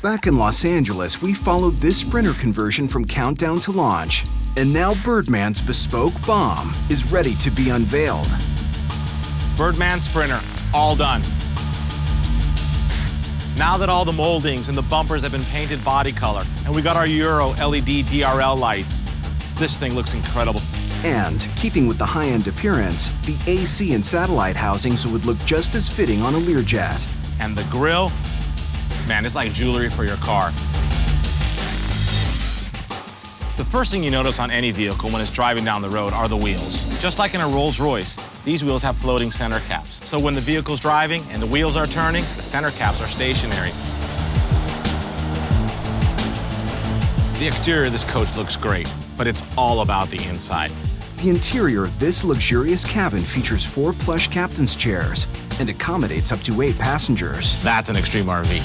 Back in Los Angeles, we followed this Sprinter conversion from countdown to launch. And now Birdman's bespoke bomb is ready to be unveiled. Birdman Sprinter, all done. Now that all the moldings and the bumpers have been painted body color, and we got our Euro LED DRL lights, this thing looks incredible. And, keeping with the high-end appearance, the AC and satellite housings would look just as fitting on a Learjet. And the grille, man, it's like jewelry for your car. The first thing you notice on any vehicle when it's driving down the road are the wheels. Just like in a Rolls-Royce, these wheels have floating center caps. So when the vehicle's driving and the wheels are turning, the center caps are stationary. The exterior of this coach looks great, but it's all about the inside. The interior of this luxurious cabin features 4 plush captain's chairs and accommodates up to 8 passengers. That's an extreme RV.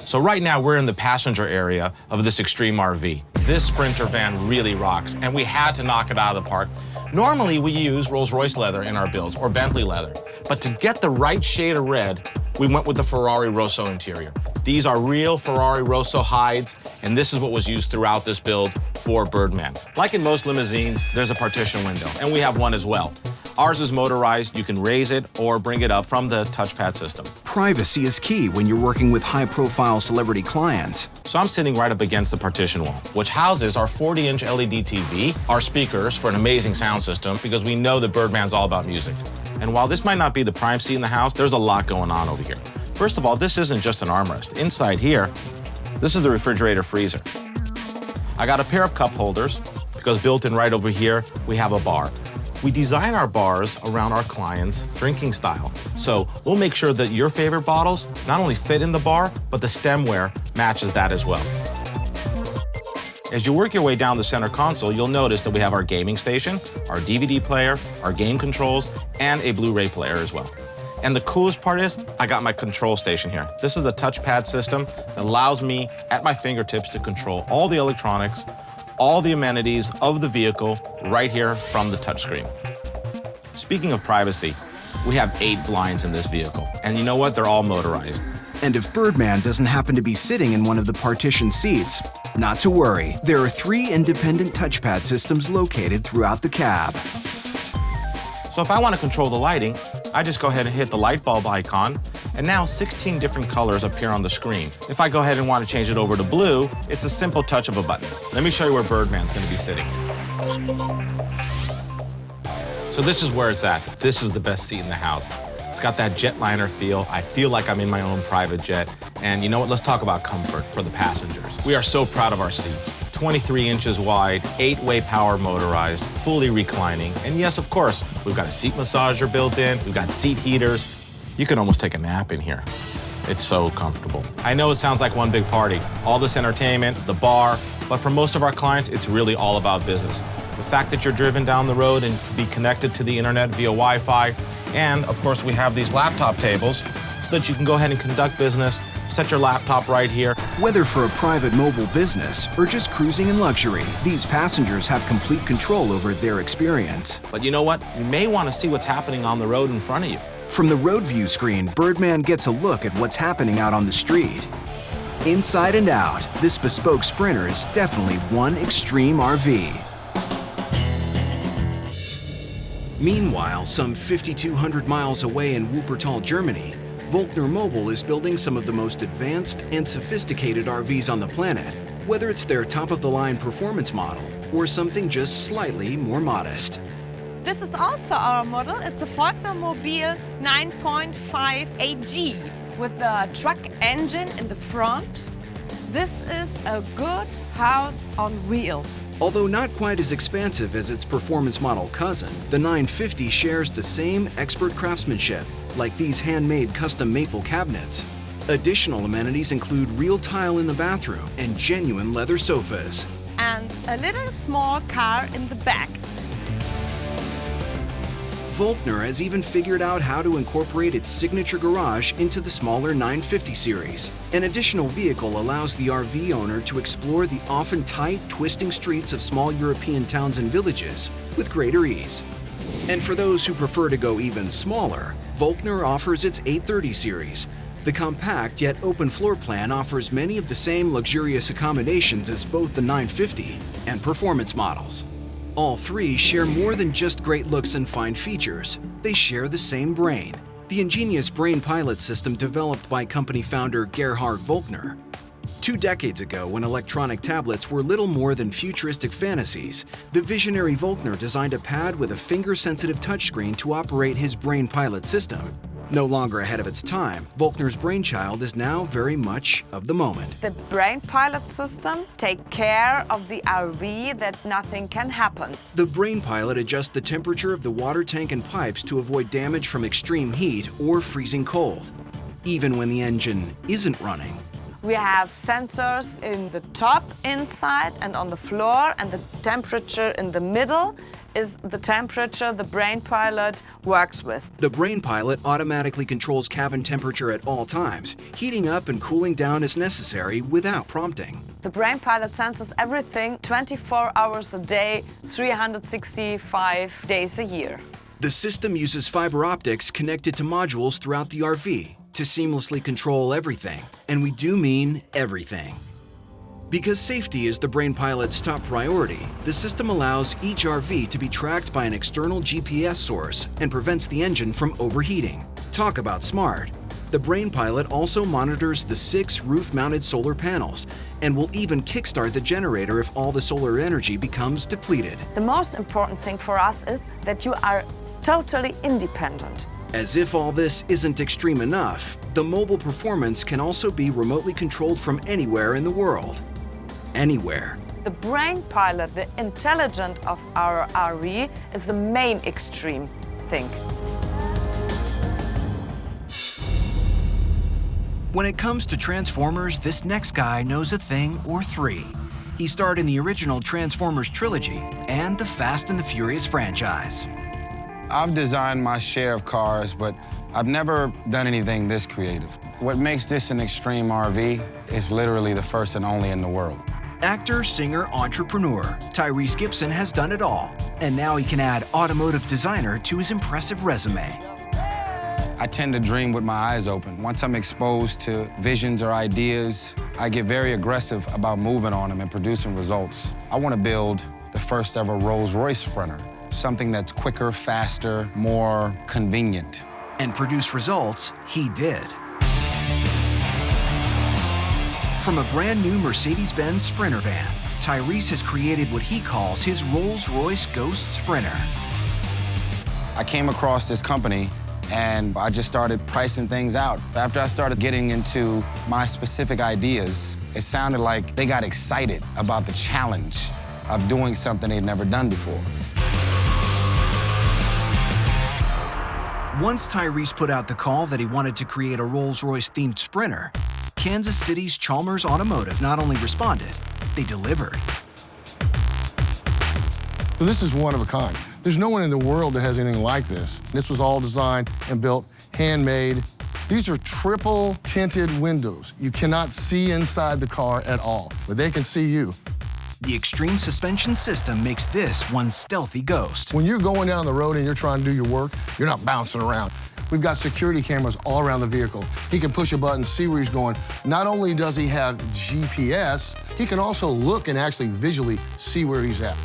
So right now we're in the passenger area of this extreme RV. This Sprinter van really rocks, and we had to knock it out of the park. Normally we use Rolls-Royce leather in our builds or Bentley leather, but to get the right shade of red, we went with the Ferrari Rosso interior. These are real Ferrari Rosso hides, and this is what was used throughout this build for Birdman. Like in most limousines, there's a partition window, and we have one as well. Ours is motorized. You can raise it or bring it up from the touchpad system. Privacy is key when you're working with high-profile celebrity clients. So I'm sitting right up against the partition wall, which houses our 40-inch LED TV, our speakers for an amazing sound system, because we know that Birdman's all about music. And while this might not be the prime seat in the house, there's a lot going on over here. First of all, this isn't just an armrest. Inside here, this is the refrigerator freezer. I got a pair of cup holders, because built in right over here, we have a bar. We design our bars around our clients' drinking style. So we'll make sure that your favorite bottles not only fit in the bar, but the stemware matches that as well. As you work your way down the center console, you'll notice that we have our gaming station, our DVD player, our game controls, and a Blu-ray player as well. And the coolest part is, I got my control station here. This is a touchpad system that allows me, at my fingertips, to control all the electronics, all the amenities of the vehicle right here from the touchscreen. Speaking of privacy, we have 8 blinds in this vehicle. And you know what? They're all motorized. And if Birdman doesn't happen to be sitting in one of the partition seats, not to worry. There are 3 independent touchpad systems located throughout the cab. So if I want to control the lighting, I just go ahead and hit the light bulb icon, and now 16 different colors appear on the screen. If I go ahead and want to change it over to blue, it's a simple touch of a button. Let me show you where Birdman's going to be sitting. So this is where it's at. This is the best seat in the house. It's got that jetliner feel. I feel like I'm in my own private jet. And you know what? Let's talk about comfort for the passengers. We are so proud of our seats. 23 inches wide, 8-way power motorized, fully reclining. And yes, of course, we've got a seat massager built in. We've got seat heaters. You can almost take a nap in here. It's so comfortable. I know it sounds like one big party. All this entertainment, the bar, but for most of our clients, it's really all about business. The fact that you're driven down the road and can be connected to the internet via Wi-Fi. And of course, we have these laptop tables so that you can go ahead and conduct business, set your laptop right here. Whether for a private mobile business or just cruising in luxury, these passengers have complete control over their experience. But you know what? You may want to see what's happening on the road in front of you. From the road view screen, Birdman gets a look at what's happening out on the street. Inside and out, this bespoke Sprinter is definitely one extreme RV. Meanwhile, some 5,200 miles away in Wuppertal, Germany, Volkner Mobile is building some of the most advanced and sophisticated RVs on the planet, whether it's their top-of-the-line performance model or something just slightly more modest. This is also our model. It's a Volkner Mobile 9.5 AG with the truck engine in the front. This is a good house on wheels. Although not quite as expansive as its performance model cousin, the 950 shares the same expert craftsmanship, like these handmade custom maple cabinets. Additional amenities include real tile in the bathroom and genuine leather sofas. And a little small car in the back. Volkner has even figured out how to incorporate its signature garage into the smaller 950 series. An additional vehicle allows the RV owner to explore the often tight, twisting streets of small European towns and villages with greater ease. And for those who prefer to go even smaller, Volkner offers its 830 series, The compact yet open floor plan offers many of the same luxurious accommodations as both the 950 and Performance models. All three share more than just great looks and fine features. They share the same brain, the ingenious Brain Pilot system developed by company founder Gerhard Volkner. 2 decades ago, when electronic tablets were little more than futuristic fantasies, the visionary Volkner designed a pad with a finger-sensitive touchscreen to operate his Brain Pilot system. No longer ahead of its time, Volkner's brainchild is now very much of the moment. The Brain Pilot system takes care of the RV that nothing can happen. The Brain Pilot adjusts the temperature of the water tank and pipes to avoid damage from extreme heat or freezing cold, even when the engine isn't running. We have sensors in the top, inside, and on the floor, and the temperature in the middle is the temperature the Brain Pilot works with. The Brain Pilot automatically controls cabin temperature at all times, heating up and cooling down as necessary without prompting. The Brain Pilot senses everything 24 hours a day, 365 days a year. The system uses fiber optics connected to modules throughout the RV to seamlessly control everything, and we do mean everything. Because safety is the Brain Pilot's top priority, the system allows each RV to be tracked by an external GPS source and prevents the engine from overheating. Talk about smart. The Brain Pilot also monitors the 6 roof-mounted solar panels and will even kickstart the generator if all the solar energy becomes depleted. The most important thing for us is that you are totally independent. As if all this isn't extreme enough, the mobile performance can also be remotely controlled from anywhere in the world. Anywhere. The Brain Pilot, the intelligence of our RV, is the main extreme thing. When it comes to Transformers, this next guy knows a thing or three. He starred in the original Transformers trilogy and the Fast and the Furious franchise. I've designed my share of cars, but I've never done anything this creative. What makes this an extreme RV is literally the first and only in the world. Actor, singer, entrepreneur, Tyrese Gibson has done it all, and now he can add automotive designer to his impressive resume. I tend to dream with my eyes open. Once I'm exposed to visions or ideas, I get very aggressive about moving on them and producing results. I want to build the first ever Rolls-Royce Sprinter, something that's quicker, faster, more convenient. And produce results he did. From a brand new Mercedes-Benz Sprinter van, Tyrese has created what he calls his Rolls-Royce Ghost Sprinter. I came across this company and I just started pricing things out. After I started getting into my specific ideas, it sounded like they got excited about the challenge of doing something they'd never done before. Once Tyrese put out the call that he wanted to create a Rolls-Royce-themed Sprinter, Kansas City's Chalmers Automotive not only responded, they delivered. So this is one of a kind. There's no one in the world that has anything like this. This was all designed and built, handmade. These are triple tinted windows. You cannot see inside the car at all, but they can see you. The extreme suspension system makes this one stealthy ghost. When you're going down the road and you're trying to do your work, you're not bouncing around. We've got security cameras all around the vehicle. He can push a button, see where he's going. Not only does he have GPS, he can also look and actually visually see where he's at.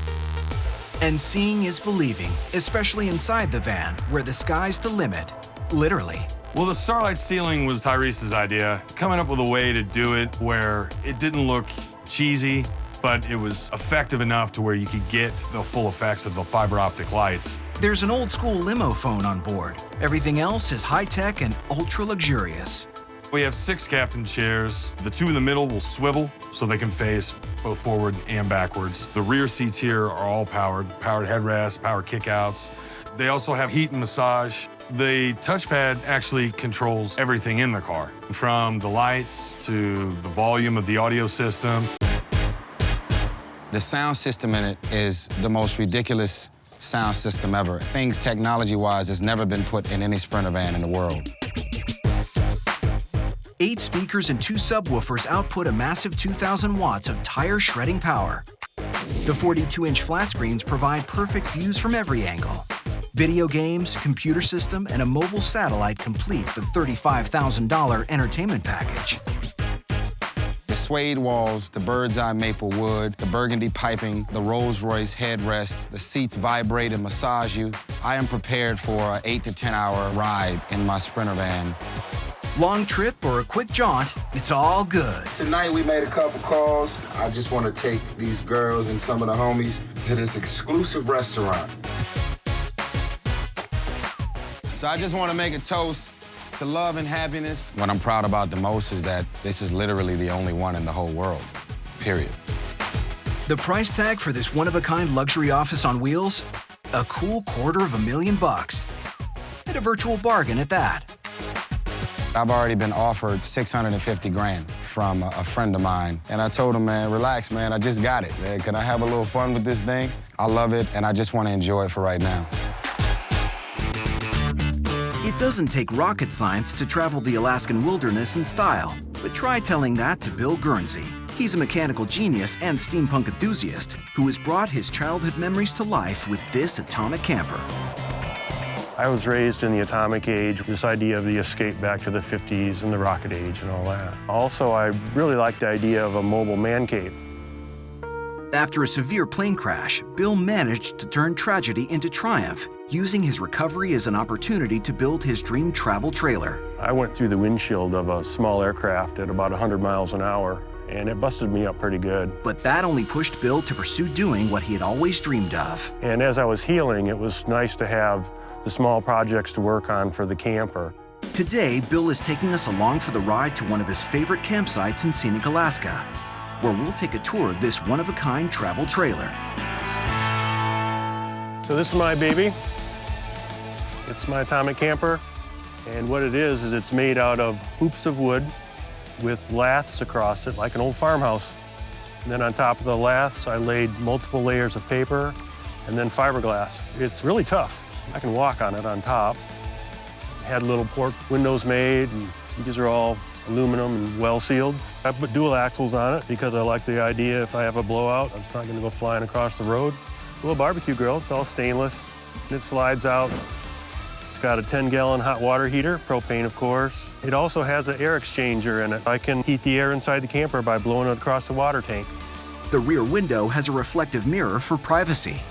And seeing is believing, especially inside the van, where the sky's the limit, literally. Well, the Starlight ceiling was Tyrese's idea, coming up with a way to do it where it didn't look cheesy, but it was effective enough to where you could get the full effects of the fiber optic lights. There's an old school limo phone on board. Everything else is high-tech and ultra-luxurious. We have 6 captain chairs. The 2 in the middle will swivel so they can face both forward and backwards. The rear seats here are all powered headrests, powered kickouts. They also have heat and massage. The touchpad actually controls everything in the car, from the lights to the volume of the audio system. The sound system in it is the most ridiculous sound system ever. Things technology-wise has never been put in any Sprinter van in the world. 8 speakers and 2 subwoofers output a massive 2,000 watts of tire shredding power. The 42-inch flat screens provide perfect views from every angle. Video games, computer system, and a mobile satellite complete the $35,000 entertainment package. The suede walls, the bird's eye maple wood, the burgundy piping, the Rolls-Royce headrest, the seats vibrate and massage you. I am prepared for an 8 to 10 hour ride in my Sprinter van. Long trip or a quick jaunt, it's all good. Tonight we made a couple calls. I just want to take these girls and some of the homies to this exclusive restaurant. So I just want to make a toast to love and happiness. What I'm proud about the most is that this is literally the only one in the whole world, period. The price tag for this one-of-a-kind luxury office on wheels? A cool $250,000. And a virtual bargain at that. I've already been offered $650,000 from a friend of mine. And I told him, man, relax, man, I just got it. Man, can I have a little fun with this thing? I love it, and I just want to enjoy it for right now. It doesn't take rocket science to travel the Alaskan wilderness in style, but try telling that to Bill Guernsey. He's a mechanical genius and steampunk enthusiast who has brought his childhood memories to life with this atomic camper. I was raised in the atomic age, this idea of the escape back to the 50s and the rocket age and all that. Also, I really liked the idea of a mobile man cave. After a severe plane crash, Bill managed to turn tragedy into triumph, using his recovery as an opportunity to build his dream travel trailer. I went through the windshield of a small aircraft at about 100 miles an hour, and it busted me up pretty good. But that only pushed Bill to pursue doing what he had always dreamed of. And as I was healing, it was nice to have the small projects to work on for the camper. Today, Bill is taking us along for the ride to one of his favorite campsites in scenic Alaska, where we'll take a tour of this one-of-a-kind travel trailer. So this is my baby. It's my atomic camper. And what it is it's made out of hoops of wood with laths across it, like an old farmhouse. And then on top of the laths, I laid multiple layers of paper and then fiberglass. It's really tough. I can walk on it on top. Had little port windows made, and these are all aluminum and well sealed. I put dual axles on it because I like the idea if I have a blowout, it's not gonna go flying across the road. A little barbecue grill, it's all stainless. It slides out. It's got a 10-gallon hot water heater, propane of course. It also has an air exchanger in it. I can heat the air inside the camper by blowing it across the water tank. The rear window has a reflective mirror for privacy.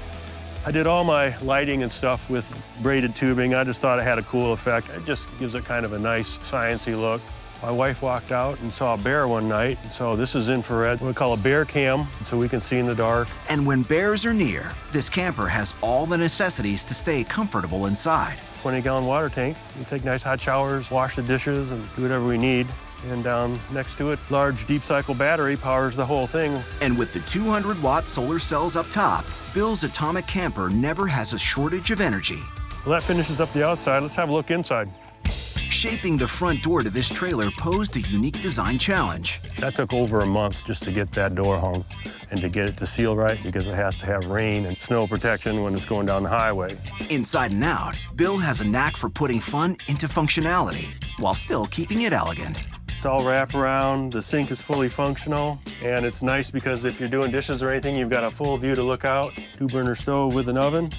I did all my lighting and stuff with braided tubing. I just thought it had a cool effect. It just gives it kind of a nice sciencey look. My wife walked out and saw a bear one night, so this is infrared, what we call a bear cam, so we can see in the dark. And when bears are near, this camper has all the necessities to stay comfortable inside. 20-gallon water tank. We take nice hot showers, wash the dishes, and do whatever we need. And down next to it, large deep cycle battery powers the whole thing. And with the 200-watt solar cells up top, Bill's atomic camper never has a shortage of energy. Well, that finishes up the outside. Let's have a look inside. Shaping the front door to this trailer posed a unique design challenge. That took over a month just to get that door hung and to get it to seal right because it has to have rain and snow protection when it's going down the highway. Inside and out, Bill has a knack for putting fun into functionality while still keeping it elegant. It's all wraparound, the sink is fully functional, and it's nice because if you're doing dishes or anything, you've got a full view to look out. 2-burner stove with an oven.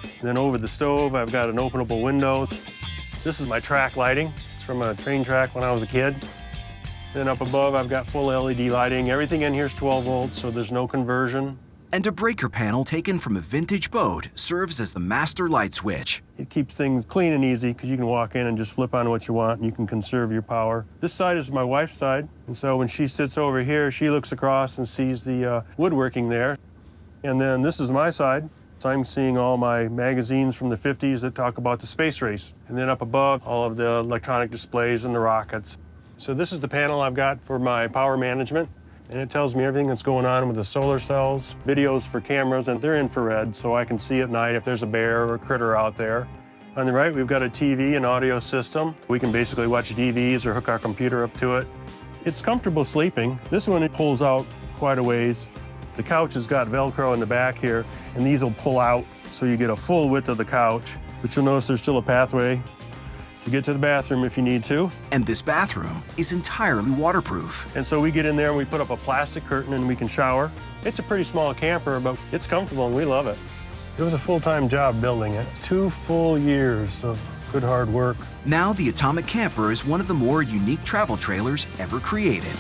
And then over the stove, I've got an openable window. This is my track lighting. It's from a train track when I was a kid. Then up above, I've got full LED lighting. Everything in here is 12 volts, so there's no conversion. And a breaker panel taken from a vintage boat serves as the master light switch. It keeps things clean and easy because you can walk in and just flip on what you want and you can conserve your power. This side is my wife's side, and so when she sits over here, she looks across and sees the woodworking there. And then this is my side. So I'm seeing all my magazines from the 50s that talk about the space race. And then up above, all of the electronic displays and the rockets. So this is the panel I've got for my power management. And it tells me everything that's going on with the solar cells, videos for cameras, and they're infrared, so I can see at night if there's a bear or a critter out there. On the right, we've got a TV and audio system. We can basically watch DVDs or hook our computer up to it. It's comfortable sleeping. This one, it pulls out quite a ways. The couch has got Velcro in the back here, and these will pull out so you get a full width of the couch. But you'll notice there's still a pathway to get to the bathroom if you need to. And this bathroom is entirely waterproof. And so we get in there and we put up a plastic curtain and we can shower. It's a pretty small camper, but it's comfortable and we love it. It was a full-time job building it. 2 full years of good hard work. Now the Atomic Camper is one of the more unique travel trailers ever created.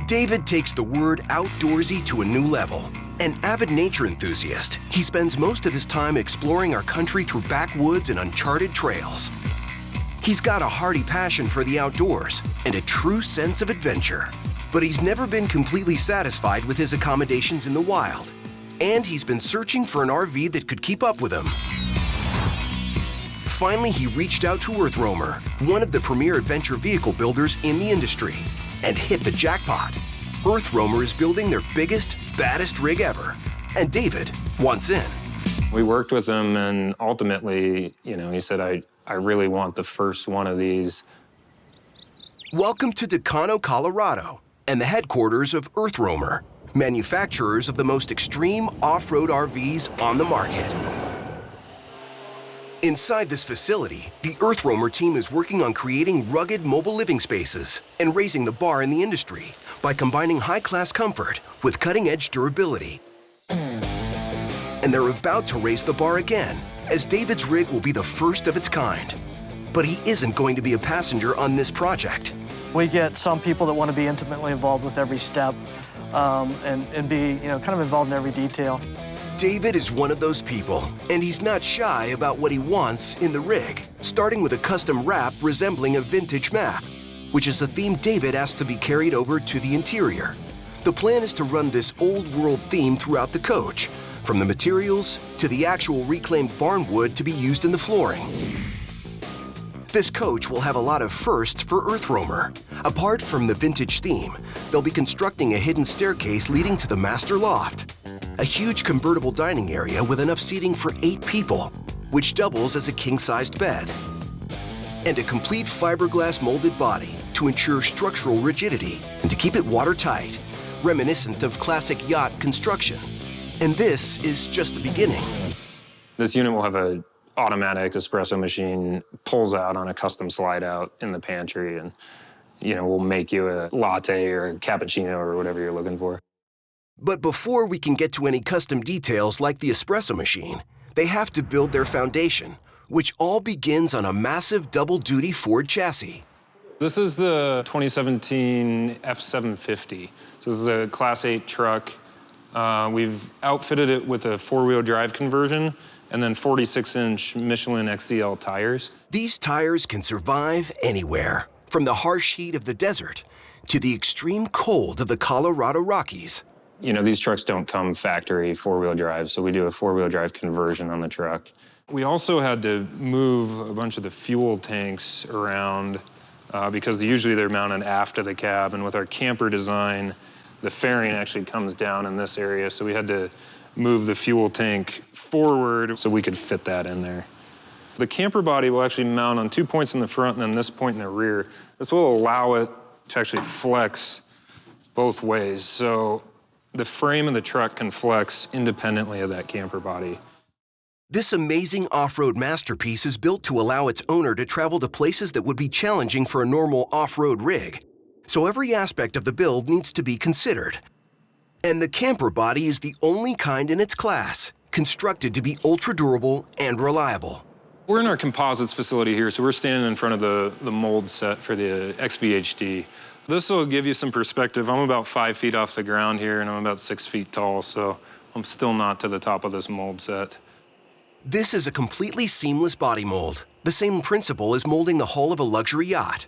David takes the word outdoorsy to a new level. An avid nature enthusiast, he spends most of his time exploring our country through backwoods and uncharted trails. He's got a hearty passion for the outdoors and a true sense of adventure. But he's never been completely satisfied with his accommodations in the wild. And he's been searching for an RV that could keep up with him. Finally, he reached out to EarthRoamer, one of the premier adventure vehicle builders in the industry, and hit the jackpot. EarthRoamer is building their biggest, baddest rig ever, and David wants in. We worked with him, and ultimately, he said, I really want the first one of these. Welcome to Decano, Colorado, and the headquarters of EarthRoamer, manufacturers of the most extreme off-road RVs on the market. Inside this facility, the EarthRoamer team is working on creating rugged mobile living spaces and raising the bar in the industry by combining high-class comfort with cutting-edge durability. And they're about to raise the bar again, as David's rig will be the first of its kind. But he isn't going to be a passenger on this project. We get some people that want to be intimately involved with every step and be, kind of involved in every detail. David is one of those people, and he's not shy about what he wants in the rig, starting with a custom wrap resembling a vintage map, which is a theme David asked to be carried over to the interior. The plan is to run this old-world theme throughout the coach, from the materials to the actual reclaimed barn wood to be used in the flooring. This coach will have a lot of firsts for EarthRoamer. Apart from the vintage theme, they'll be constructing a hidden staircase leading to the master loft, a huge convertible dining area with enough seating for 8 people, which doubles as a king-sized bed, and a complete fiberglass molded body to ensure structural rigidity and to keep it watertight, reminiscent of classic yacht construction. And this is just the beginning. This unit will have an automatic espresso machine, pulls out on a custom slide out in the pantry, and we'll make you a latte or a cappuccino or whatever you're looking for. But before we can get to any custom details like the espresso machine, they have to build their foundation, which all begins on a massive double-duty Ford chassis. This is the 2017 F750. So this is a Class 8 truck. We've outfitted it with a 4-wheel drive conversion and then 46-inch Michelin XCL tires. These tires can survive anywhere, from the harsh heat of the desert to the extreme cold of the Colorado Rockies. These trucks don't come factory 4-wheel drive, so we do a 4-wheel drive conversion on the truck. We also had to move a bunch of the fuel tanks around because usually they're mounted aft of the cab, and with our camper design, the fairing actually comes down in this area, so we had to move the fuel tank forward so we could fit that in there. The camper body will actually mount on 2 points in the front and then this point in the rear. This will allow it to actually flex both ways, so the frame of the truck can flex independently of that camper body. This amazing off-road masterpiece is built to allow its owner to travel to places that would be challenging for a normal off-road rig. So every aspect of the build needs to be considered. And the camper body is the only kind in its class, constructed to be ultra-durable and reliable. We're in our composites facility here, so we're standing in front of the mold set for the XVHD. This will give you some perspective. I'm about 5 feet off the ground here, and I'm about 6 feet tall, so I'm still not to the top of this mold set. This is a completely seamless body mold, the same principle as molding the hull of a luxury yacht.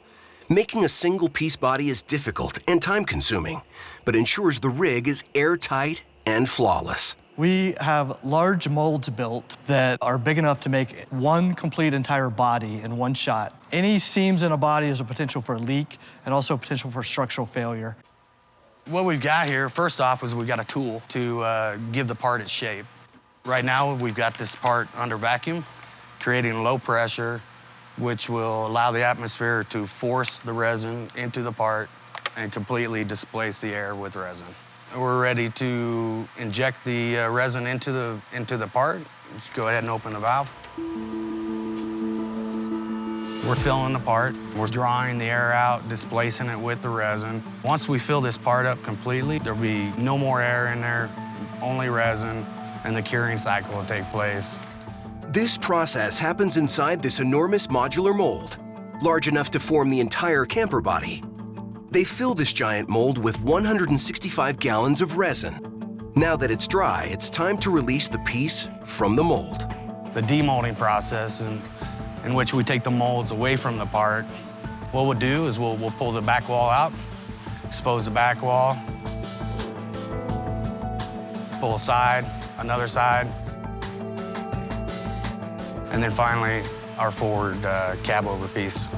Making a single-piece body is difficult and time-consuming, but ensures the rig is airtight and flawless. We have large molds built that are big enough to make one complete entire body in one shot. Any seams in a body is a potential for a leak and also potential for structural failure. What we've got here, first off, is we've got a tool to give the part its shape. Right now, we've got this part under vacuum, creating low pressure, which will allow the atmosphere to force the resin into the part and completely displace the air with resin. We're ready to inject the resin into the part. Just go ahead and open the valve. We're filling the part. We're drawing the air out, displacing it with the resin. Once we fill this part up completely, there'll be no more air in there, only resin. and the curing cycle will take place. This process happens inside this enormous modular mold, large enough to form the entire camper body. They fill this giant mold with 165 gallons of resin. Now that it's dry, it's time to release the piece from the mold. The demolding process in which we take the molds away from the part, what we'll do is we'll pull the back wall out, expose the back wall, pull a side, another side, and then finally our forward cab over piece.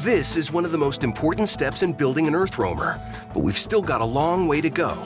This is one of the most important steps in building an EarthRoamer, but we've still got a long way to go.